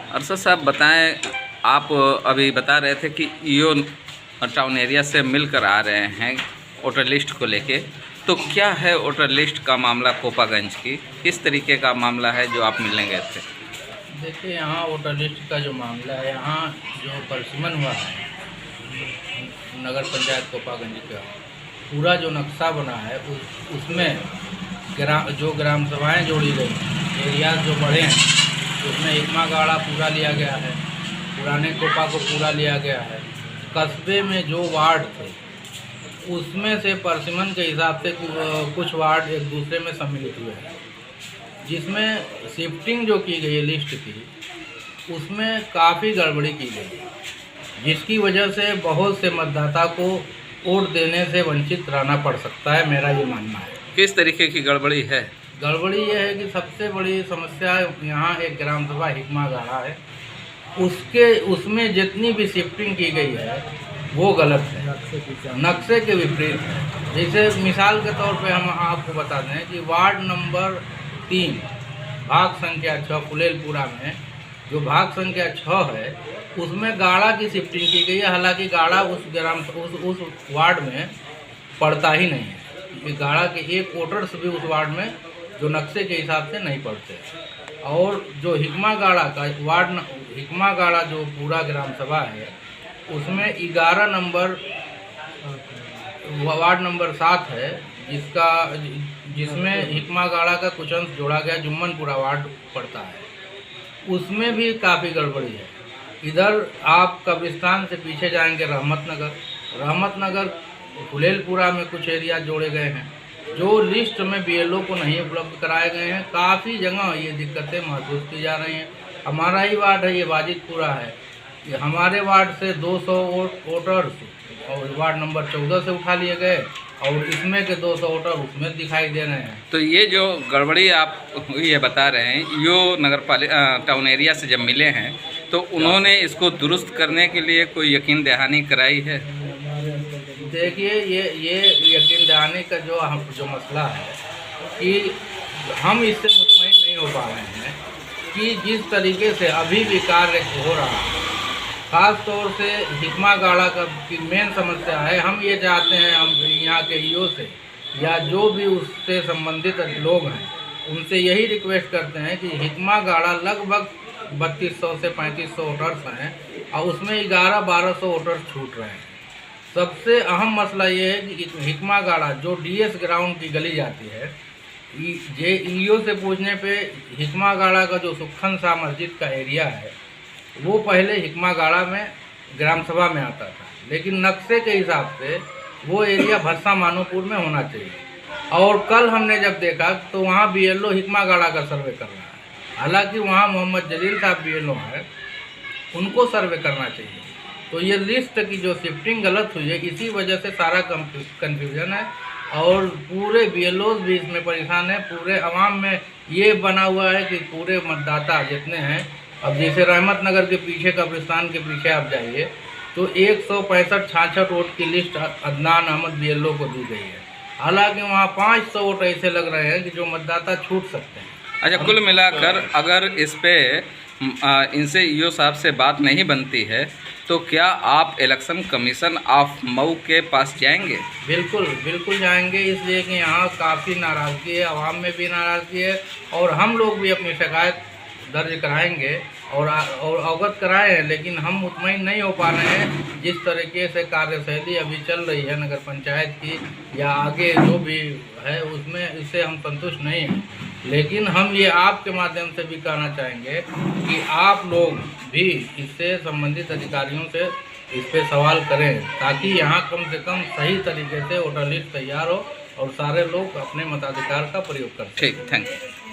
अरशद साहब बताएं, आप अभी बता रहे थे कि ईओ टाउन एरिया से मिलकर आ रहे हैं वोटर लिस्ट को लेके, तो क्या है वोटर लिस्ट का मामला कोपागंज की, किस तरीके का मामला है जो आप मिलने गए थे? देखिए, यहाँ वोटर लिस्ट का जो मामला है, यहाँ जो परसिमन हुआ है नगर पंचायत कोपागंज का, पूरा जो नक्शा बना है उसमें जो ग्राम सभाएँ जोड़ी गई हैं, एरियाज जो बढ़े हैं, उसमें हिकमा गाड़ा पूरा लिया गया है, पुराने कोपा को पूरा लिया गया है। कस्बे में जो वार्ड थे उसमें से परसिमन के हिसाब से कुछ वार्ड एक दूसरे में सम्मिलित हुए हैं, जिसमें शिफ्टिंग जो की गई है लिस्ट की, उसमें काफ़ी गड़बड़ी की गई है, जिसकी वजह से बहुत से मतदाता को वोट देने से वंचित रहना पड़ सकता है। मेरा ये मानना है। किस तरीके की गड़बड़ी है? गड़बड़ी ये है कि सबसे बड़ी समस्या यहाँ एक ग्राम सभा हिकमा गाड़ा है, उसमें जितनी भी शिफ्टिंग की गई है वो गलत है, नक्शे के विपरीत है। जैसे मिसाल के तौर पे हम आपको बता दें कि वार्ड नंबर 3 भाग संख्या 6 फुलेलपुरा में जो भाग संख्या 6 है, उसमें गाड़ा की शिफ्टिंग की गई है। हालांकि गाड़ा उस वार्ड में पड़ता ही नहीं है, क्योंकि गाड़ा के एक वोटर्स भी उस वार्ड में जो नक्शे के हिसाब से नहीं पड़ते। और जो हिकमा गाड़ा का हिकमा गाड़ा जो पूरा ग्राम सभा है, उसमें 11 नंबर वार्ड नंबर 7 है, जिसमें हिकमा गाड़ा का कुछ अंश जोड़ा गया, जुम्मनपुरा वार्ड पड़ता है, उसमें भी काफ़ी गड़बड़ी है। इधर आप कब्रिस्तान से पीछे जाएंगे रहमत नगर फुलेलपुरा में कुछ एरिया जोड़े गए हैं जो लिस्ट में बीएलओ को नहीं उपलब्ध कराए गए हैं। काफ़ी जगह ये दिक्कतें महसूस की जा रही हैं। हमारा ही वार्ड है, ये वाजिदपुरा है, ये हमारे वार्ड से 200 वोटर्स और वार्ड नंबर 14 से उठा लिए गए, और इसमें के 200 वोटर उसमें दिखाई दे रहे हैं। तो ये जो गड़बड़ी आप ये बता रहे हैं, यो नगर टाउन एरिया से जब मिले हैं तो उन्होंने इसको दुरुस्त करने के लिए कोई यकीन दहानी कराई है? देखिए, ये यकीन दहानी का जो मसला है कि हम इससे मुतमईन नहीं हो पा रहे हैं कि जिस तरीके से अभी भी कार्य हो रहा है, ख़ास तौर से हिकमा गाड़ा का की मेन समस्या है। हम ये चाहते हैं, हम यहाँ के ईओ से या जो भी उससे संबंधित लोग हैं उनसे यही रिक्वेस्ट करते हैं कि हिकमा गाड़ा लगभग 3200 से 3500 वोटर्स हैं और उसमें 1100-1200 वोटर्स छूट रहे हैं। सबसे अहम मसला ये है कि हिकमा गाड़ा जो डीएस ग्राउंड की गली जाती है, ये ईओ से पूछने पे हिकमा गाड़ा का जो सुखन शाह मस्जिद का एरिया है वो पहले हिकमा गाड़ा में ग्राम सभा में आता था, लेकिन नक्शे के हिसाब से वो एरिया भरसा मानोपुर में होना चाहिए। और कल हमने जब देखा तो वहाँ बीएलओ हिकमा गाड़ा का सर्वे कर रहा है, हालांकि वहाँ मोहम्मद जलील साहब बीएलओ हैं, उनको सर्वे करना चाहिए। तो ये लिस्ट की जो शिफ्टिंग गलत हुई है, इसी वजह से सारा कन्फ्यूजन है और पूरे बीएलओ भी इसमें परेशान है। पूरे अवाम में ये बना हुआ है कि पूरे मतदाता जितने हैं, अब जैसे रहमत नगर के पीछे कब्रिस्तान के पीछे आप जाइए तो 165-66 वोट की लिस्ट अदनान अहमद बीएलओ को दी गई है, हालांकि वहाँ 500 वोट ऐसे लग रहे हैं कि जो मतदाता छूट सकते हैं। अच्छा, कुल मिलाकर अगर इस पे इनसे ईओ साहब से बात नहीं बनती है तो क्या आप इलेक्शन कमीशन ऑफ मऊ के पास जाएंगे? बिल्कुल जाएंगे, इसलिए कि यहाँ काफ़ी नाराज़गी है, आवाम में भी नाराज़गी है और हम लोग भी अपनी शिकायत दर्ज कराएंगे और अवगत कराए हैं, लेकिन हम मुतमईन नहीं हो पा रहे हैं जिस तरीके से कार्यशैली अभी चल रही है नगर पंचायत की या आगे जो भी है उसमें, इससे हम संतुष्ट नहीं हैं। लेकिन हम ये आपके माध्यम से भी कहना चाहेंगे कि आप लोग भी इससे संबंधित अधिकारियों से इस पे सवाल करें, ताकि यहाँ कम से कम सही तरीके से वोटर लिस्ट तैयार हो और सारे लोग अपने मताधिकार का प्रयोग कर सकें। ठीक, थैंक यू।